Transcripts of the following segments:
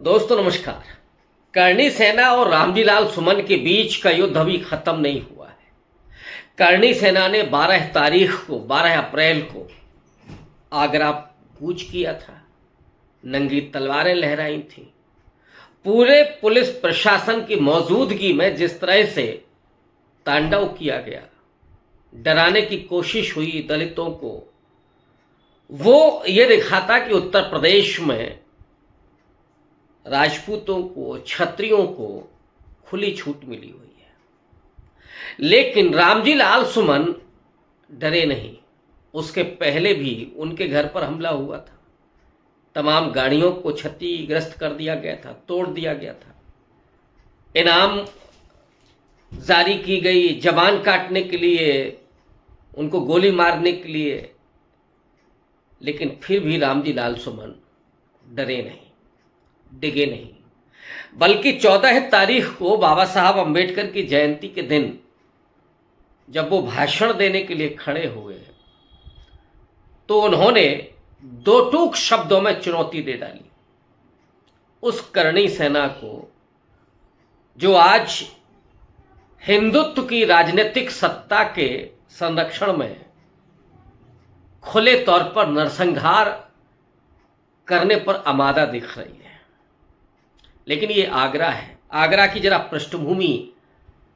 दोस्तों नमस्कार। करणी सेना और रामजी लाल सुमन के बीच का युद्ध अभी खत्म नहीं हुआ है। करणी सेना ने 12 अप्रैल को आगरा कूच किया था, नंगी तलवारें लहराई थी। पूरे पुलिस प्रशासन की मौजूदगी में जिस तरह से तांडव किया गया, डराने की कोशिश हुई दलितों को, वो ये दिखाता कि उत्तर प्रदेश में राजपूतों को, क्षत्रियों को खुली छूट मिली हुई है। लेकिन रामजी लाल सुमन डरे नहीं। उसके पहले भी उनके घर पर हमला हुआ था, तमाम गाड़ियों को क्षतिग्रस्त कर दिया गया था, तोड़ दिया गया था, इनाम जारी की गई, जबान काटने के लिए, उनको गोली मारने के लिए। लेकिन फिर भी रामजी लाल सुमन डरे नहीं, डिगे नहीं, बल्कि 14 तारीख को बाबा साहब अंबेडकर की जयंती के दिन जब वो भाषण देने के लिए खड़े हुए तो उन्होंने दो टूक शब्दों में चुनौती दे डाली उस करणी सेना को, जो आज हिंदुत्व की राजनीतिक सत्ता के संरक्षण में खुले तौर पर नरसंहार करने पर आमादा दिख रही है। लेकिन ये आगरा है। आगरा की जरा पृष्ठभूमि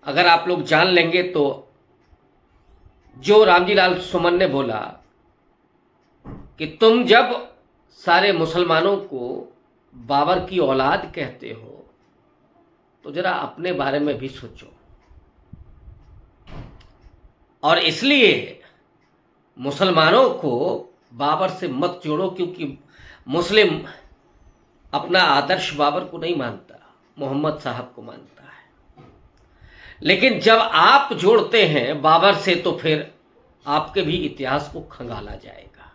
अगर आप लोग जान लेंगे तो जो रामजी लाल सुमन ने बोला कि तुम जब सारे मुसलमानों को बाबर की औलाद कहते हो तो जरा अपने बारे में भी सोचो, और इसलिए मुसलमानों को बाबर से मत जोड़ो, क्योंकि मुस्लिम अपना आदर्श बाबर को नहीं मानता, मोहम्मद साहब को मानता है। लेकिन जब आप जोड़ते हैं बाबर से तो फिर आपके भी इतिहास को खंगाला जाएगा।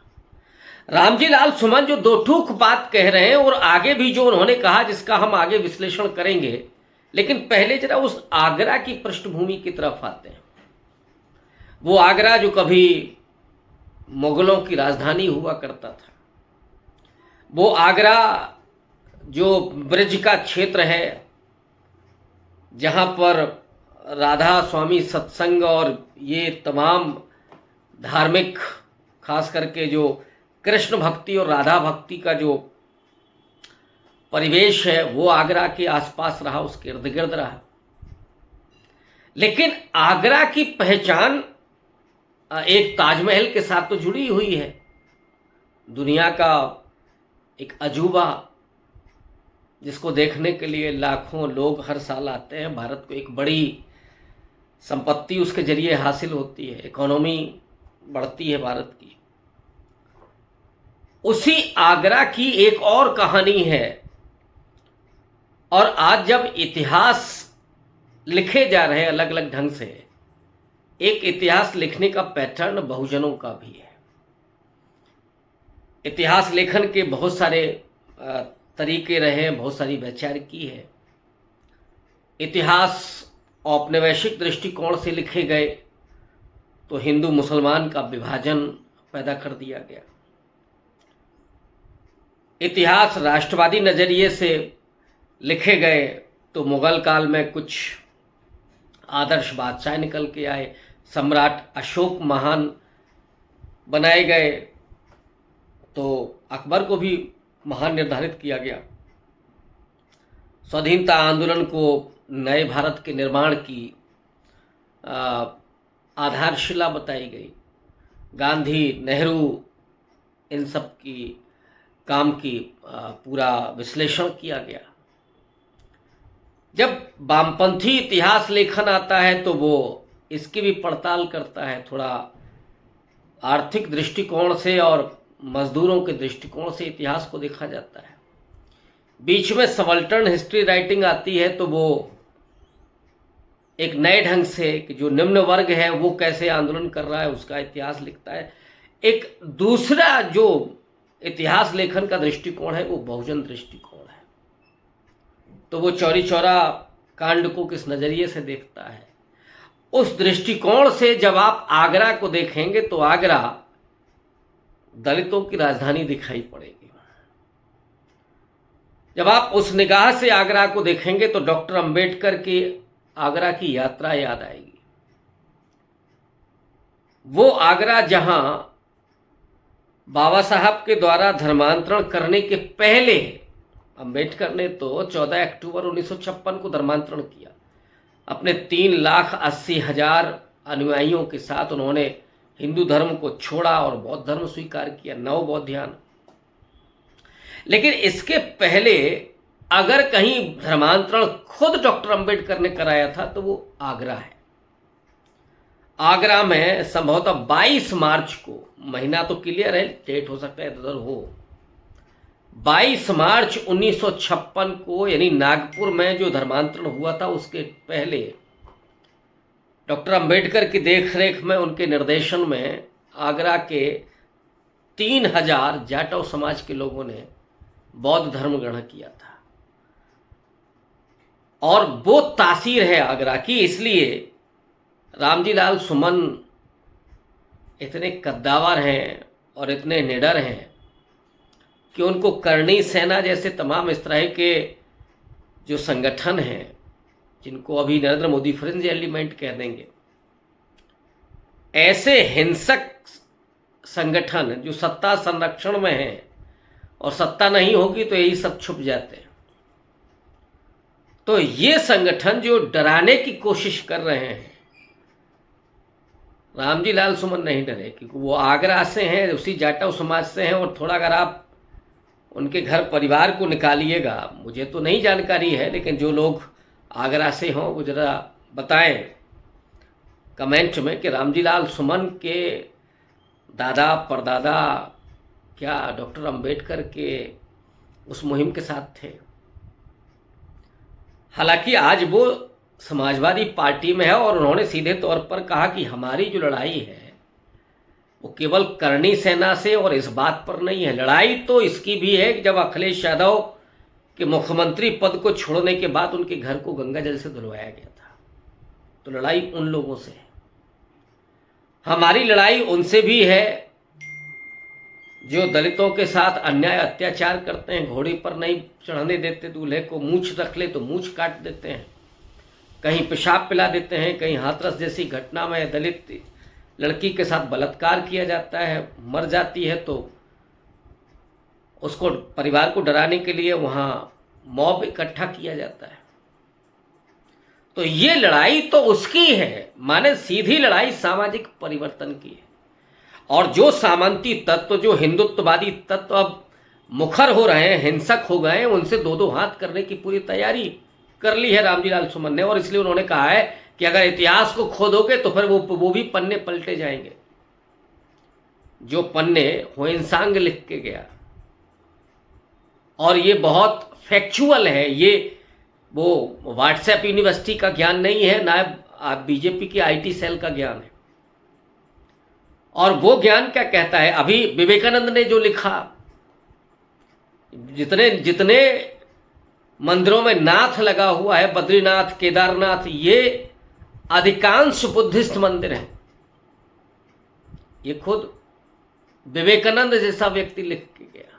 रामजी लाल सुमन जो दो टूक बात कह रहे हैं, और आगे भी जो उन्होंने कहा, जिसका हम आगे विश्लेषण करेंगे, लेकिन पहले जरा उस आगरा की पृष्ठभूमि की तरफ आते हैं। वो आगरा जो कभी मुगलों की राजधानी हुआ करता था, वो आगरा जो ब्रज का क्षेत्र है, जहाँ पर राधा स्वामी सत्संग और ये तमाम धार्मिक, खास करके जो कृष्ण भक्ति और राधा भक्ति का जो परिवेश है, वो आगरा के आसपास रहा, उसके इर्द गिर्द रहा। लेकिन आगरा की पहचान एक ताजमहल के साथ तो जुड़ी हुई है। दुनिया का एक अजूबा, जिसको देखने के लिए लाखों लोग हर साल आते हैं। भारत को एक बड़ी संपत्ति उसके जरिए हासिल होती है, इकोनॉमी बढ़ती है भारत की। उसी आगरा की एक और कहानी है। और आज जब इतिहास लिखे जा रहे हैं अलग अलग ढंग से, एक इतिहास लिखने का पैटर्न बहुजनों का भी है। इतिहास लेखन के बहुत सारे तरीके रहे हैं, बहुत सारी वैचारिकी है। इतिहास औपनिवेशिक दृष्टिकोण से लिखे गए तो हिंदू मुसलमान का विभाजन पैदा कर दिया गया। इतिहास राष्ट्रवादी नजरिए से लिखे गए तो मुगल काल में कुछ आदर्श बादशाह निकल के आए, सम्राट अशोक महान बनाए गए, तो अकबर को भी महान निर्धारित किया गया। स्वाधीनता आंदोलन को नए भारत के निर्माण की आधारशिला बताई गई। गांधी, नेहरू, इन सब की काम की पूरा विश्लेषण किया गया। जब वामपंथी इतिहास लेखन आता है तो वो इसकी भी पड़ताल करता है, थोड़ा आर्थिक दृष्टिकोण से और मजदूरों के दृष्टिकोण से इतिहास को देखा जाता है। बीच में सबाल्टर्न हिस्ट्री राइटिंग आती है तो वो एक नए ढंग से कि जो निम्न वर्ग है वो कैसे आंदोलन कर रहा है उसका इतिहास लिखता है। एक दूसरा जो इतिहास लेखन का दृष्टिकोण है वो बहुजन दृष्टिकोण है। तो वो चौरी चौरा कांड को किस नजरिए से देखता है, उस दृष्टिकोण से जब आप आगरा को देखेंगे तो आगरा दलितों की राजधानी दिखाई पड़ेगी। जब आप उस निगाह से आगरा को देखेंगे तो डॉक्टर अंबेडकर की आगरा की यात्रा याद आएगी। वो आगरा जहां बाबा साहब के द्वारा धर्मांतरण करने के पहले, अंबेडकर ने तो 14 अक्टूबर 1956 को धर्मांतरण किया। अपने 3,80,000 अनुयायियों के साथ उन्होंने हिंदू धर्म को छोड़ा और बौद्ध धर्म स्वीकार किया, नव बौद्धियान। लेकिन इसके पहले अगर कहीं धर्मांतरण खुद डॉक्टर अंबेडकर ने कराया था तो वो आगरा है। आगरा में संभवतः 22 मार्च को, महीना तो क्लियर है, डेट हो सकता है इधर हो, 22 मार्च 1956 को, यानी नागपुर में जो धर्मांतरण हुआ था उसके पहले डॉक्टर अंबेडकर की देखरेख में, उनके निर्देशन में आगरा के 3,000 जाटव समाज के लोगों ने बौद्ध धर्म ग्रहण किया था। और वो तासीर है आगरा की, इसलिए रामजी लाल सुमन इतने कद्दावर हैं और इतने निडर हैं कि उनको करणी सेना जैसे तमाम इस तरह के जो संगठन हैं, जिनको अभी नरेंद्र मोदी फ्रिंज एलिमेंट कह देंगे, ऐसे हिंसक संगठन जो सत्ता संरक्षण में हैं और सत्ता नहीं होगी तो यही सब छुप जाते हैं, तो ये संगठन जो डराने की कोशिश कर रहे हैं, रामजी लाल सुमन नहीं डरे क्योंकि वो आगरा से हैं, उसी जाटव समाज से हैं। और थोड़ा अगर आप उनके घर परिवार को निकालिएगा, मुझे तो नहीं जानकारी है, लेकिन जो लोग आगरा से हों वो जरा बताएं कमेंट में कि रामजी लाल सुमन के दादा परदादा क्या डॉक्टर अंबेडकर के उस मुहिम के साथ थे। हालांकि आज वो समाजवादी पार्टी में है और उन्होंने सीधे तौर पर कहा कि हमारी जो लड़ाई है वो केवल करणी सेना से और इस बात पर नहीं है, लड़ाई तो इसकी भी है कि जब अखिलेश यादव के मुख्यमंत्री पद को छोड़ने के बाद उनके घर को गंगा जल से धुलवाया गया था, तो लड़ाई उन लोगों से है। हमारी लड़ाई उनसे भी है जो दलितों के साथ अन्याय अत्याचार करते हैं, घोड़े पर नहीं चढ़ने देते दूल्हे को, मूंछ रख ले तो मूंछ काट देते हैं, कहीं पेशाब पिला देते हैं, कहीं हाथरस जैसी घटना में दलित लड़की के साथ बलात्कार किया जाता है, मर जाती है तो उसको परिवार को डराने के लिए वहाँ मॉब इकट्ठा किया जाता है। तो ये लड़ाई तो उसकी है, माने सीधी लड़ाई सामाजिक परिवर्तन की है। और जो सामंती तत्व, जो हिंदुत्ववादी तत्व अब मुखर हो रहे हैं, हिंसक हो गए हैं, उनसे दो दो हाथ करने की पूरी तैयारी कर ली है रामजी लाल सुमन ने। और इसलिए उन्होंने कहा है कि अगर इतिहास को खोदोगे तो फिर वो भी पन्ने पलटे जाएंगे। जो पन्ने ह्वेनसांग लिख के गया, और ये बहुत फैक्चुअल है, ये वो व्हाट्सएप यूनिवर्सिटी का ज्ञान नहीं है, ना बीजेपी की आईटी सेल का ज्ञान है। और वो ज्ञान क्या कहता है, अभी विवेकानंद ने जो लिखा, जितने जितने मंदिरों में नाथ लगा हुआ है, बद्रीनाथ, केदारनाथ, ये अधिकांश बुद्धिस्ट मंदिर हैं। ये खुद विवेकानंद जैसा व्यक्ति लिख के गया।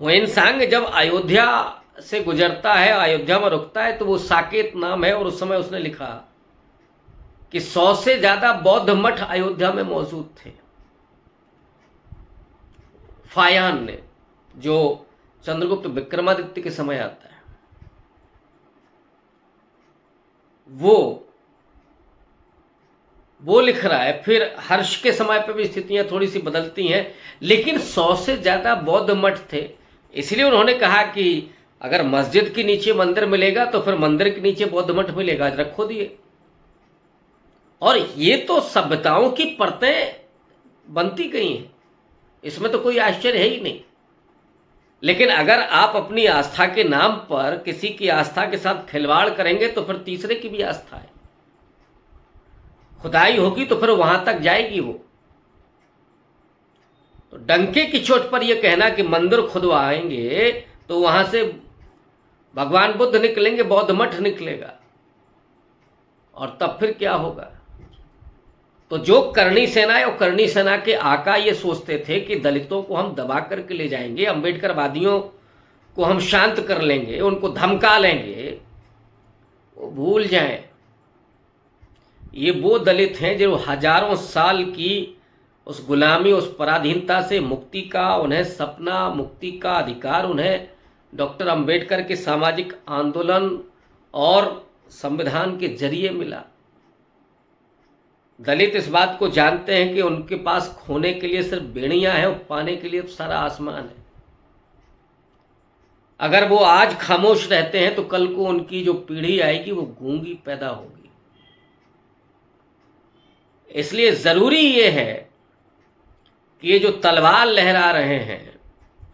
ह्वेनसांग जब अयोध्या से गुजरता है, अयोध्या में रुकता है, तो वो साकेत नाम है, और उस समय उसने लिखा कि 100 से ज्यादा बौद्ध मठ अयोध्या में मौजूद थे। फायान ने, जो चंद्रगुप्त विक्रमादित्य के समय आता है, वो लिख रहा है। फिर हर्ष के समय पे भी स्थितियां थोड़ी सी बदलती हैं, लेकिन 100 से ज्यादा बौद्ध मठ थे। इसलिए उन्होंने कहा कि अगर मस्जिद के नीचे मंदिर मिलेगा तो फिर मंदिर के नीचे बौद्ध मठ मिलेगा, रखो दिए। और ये तो सभ्यताओं की परतें बनती गई हैं, इसमें तो कोई आश्चर्य है ही नहीं। लेकिन अगर आप अपनी आस्था के नाम पर किसी की आस्था के साथ खिलवाड़ करेंगे तो फिर तीसरे की भी आस्था है, खुदाई होगी तो फिर वहां तक जाएगी वो। तो डंके की चोट पर यह कहना कि मंदिर खुदवाएंगे तो वहां से भगवान बुद्ध निकलेंगे, बौद्ध मठ निकलेगा, और तब फिर क्या होगा। तो जो करणी सेना है, और करणी सेना के आका ये सोचते थे कि दलितों को हम दबा करके ले जाएंगे, अंबेडकर वादियों को हम शांत कर लेंगे, उनको धमका लेंगे, वो भूल जाएं। ये वो दलित हैं जो हजारों साल की उस गुलामी, उस पराधीनता से मुक्ति का उन्हें सपना, मुक्ति का अधिकार उन्हें डॉक्टर अंबेडकर के सामाजिक आंदोलन और संविधान के जरिए मिला। दलित इस बात को जानते हैं कि उनके पास खोने के लिए सिर्फ बेड़ियां हैं और पाने के लिए सारा आसमान है। अगर वो आज खामोश रहते हैं तो कल को उनकी जो पीढ़ी आएगी वो गूंगी पैदा होगी। इसलिए जरूरी ये है कि ये जो तलवार लहरा रहे हैं,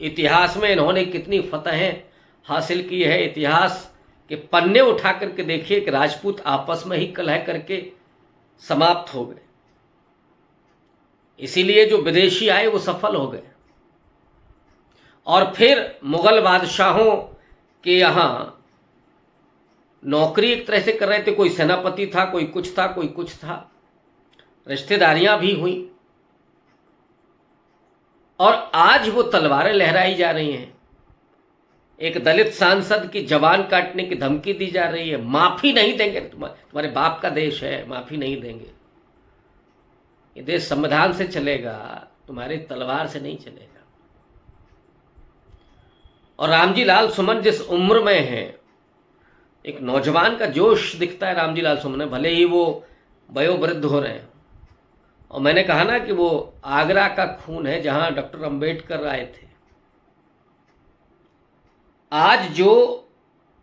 इतिहास में इन्होंने कितनी फतहें हासिल की है। इतिहास के पन्ने उठा करके देखिए कि राजपूत आपस में ही कलह करके समाप्त हो गए। इसीलिए जो विदेशी आए वो सफल हो गए। और फिर मुगल बादशाहों के यहाँ नौकरी एक तरह से कर रहे थे, कोई सेनापति था, कोई कुछ था, कोई कुछ था, रिश्तेदारियां भी हुई और आज वो तलवारें लहराई जा रही हैं। एक दलित सांसद की जवान काटने की धमकी दी जा रही है, माफी नहीं देंगे, तुम्हारे बाप का देश है, माफी नहीं देंगे। ये देश संविधान से चलेगा, तुम्हारी तलवार से नहीं चलेगा। और रामजी लाल सुमन जिस उम्र में है, एक नौजवान का जोश दिखता है रामजी लाल सुमन में, भले ही वो वयोवृद्ध हो रहे हैं। और मैंने कहा ना कि वो आगरा का खून है जहां डॉक्टर अंबेडकर आए थे। आज जो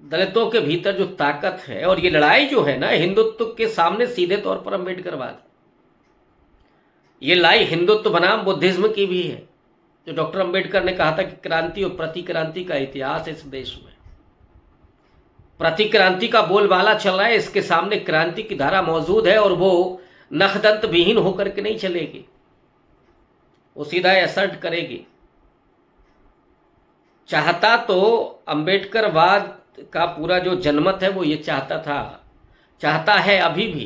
दलितों के भीतर जो ताकत है, और ये लड़ाई जो है ना, हिंदुत्व के सामने सीधे तौर पर अंबेडकरवाद, ये लड़ाई हिंदुत्व बनाम बुद्धिज्म की भी है। जो डॉक्टर अंबेडकर ने कहा था कि क्रांति और प्रतिक्रांति का इतिहास है इस देश में। प्रतिक्रांति का बोलबाला चल रहा है, इसके सामने क्रांति की धारा मौजूद है और वो नखदंत विहीन होकर के नहीं चलेगी, वो सीधा असर्ट करेगी। चाहता तो अंबेडकरवाद का पूरा जो जनमत है वो ये चाहता है अभी भी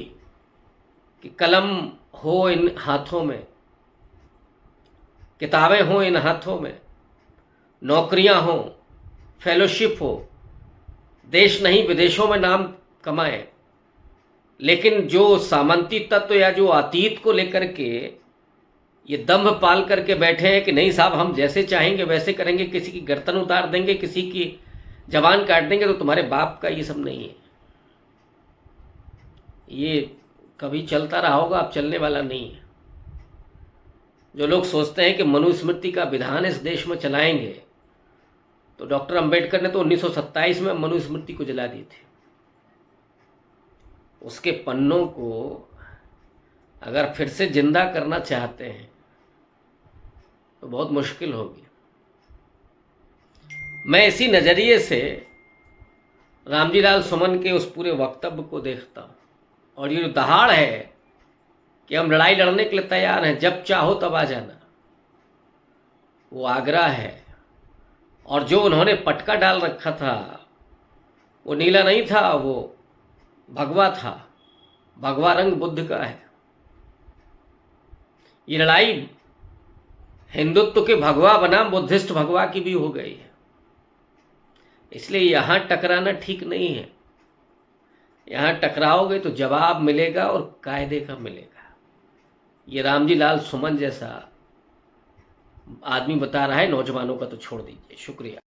कि कलम हो इन हाथों में, किताबें हो इन हाथों में, नौकरियां हो, फेलोशिप हो, देश नहीं विदेशों में नाम कमाए। लेकिन जो सामंती तत्व या जो अतीत को लेकर के ये दंभ पाल करके बैठे हैं कि नहीं साहब हम जैसे चाहेंगे वैसे करेंगे, किसी की गर्दन उतार देंगे, किसी की जबान काट देंगे, तो तुम्हारे बाप का ये सब नहीं है। ये कभी चलता रहा होगा, अब चलने वाला नहीं है। जो लोग सोचते हैं कि मनुस्मृति का विधान इस देश में चलाएंगे, तो डॉक्टर अंबेडकर ने तो 1927 में मनुस्मृति को जला दी थी। उसके पन्नों को अगर फिर से जिंदा करना चाहते हैं तो बहुत मुश्किल होगी। मैं इसी नज़रिए से रामजी लाल सुमन के उस पूरे वक्तव्य को देखता हूँ। और ये जो दहाड़ है कि हम लड़ाई लड़ने के लिए तैयार हैं, जब चाहो तब आ जाना, वो आगरा है। और जो उन्होंने पटका डाल रखा था वो नीला नहीं था, वो भगवा था। भगवा रंग बुद्ध का है। ये लड़ाई हिंदुत्व के भगवा बनाम बुद्धिस्ट भगवा की भी हो गई है। इसलिए यहां टकराना ठीक नहीं है। यहां टकराओगे तो जवाब मिलेगा और कायदे का मिलेगा। ये रामजी लाल सुमन जैसा आदमी बता रहा है, नौजवानों का तो छोड़ दीजिए। शुक्रिया।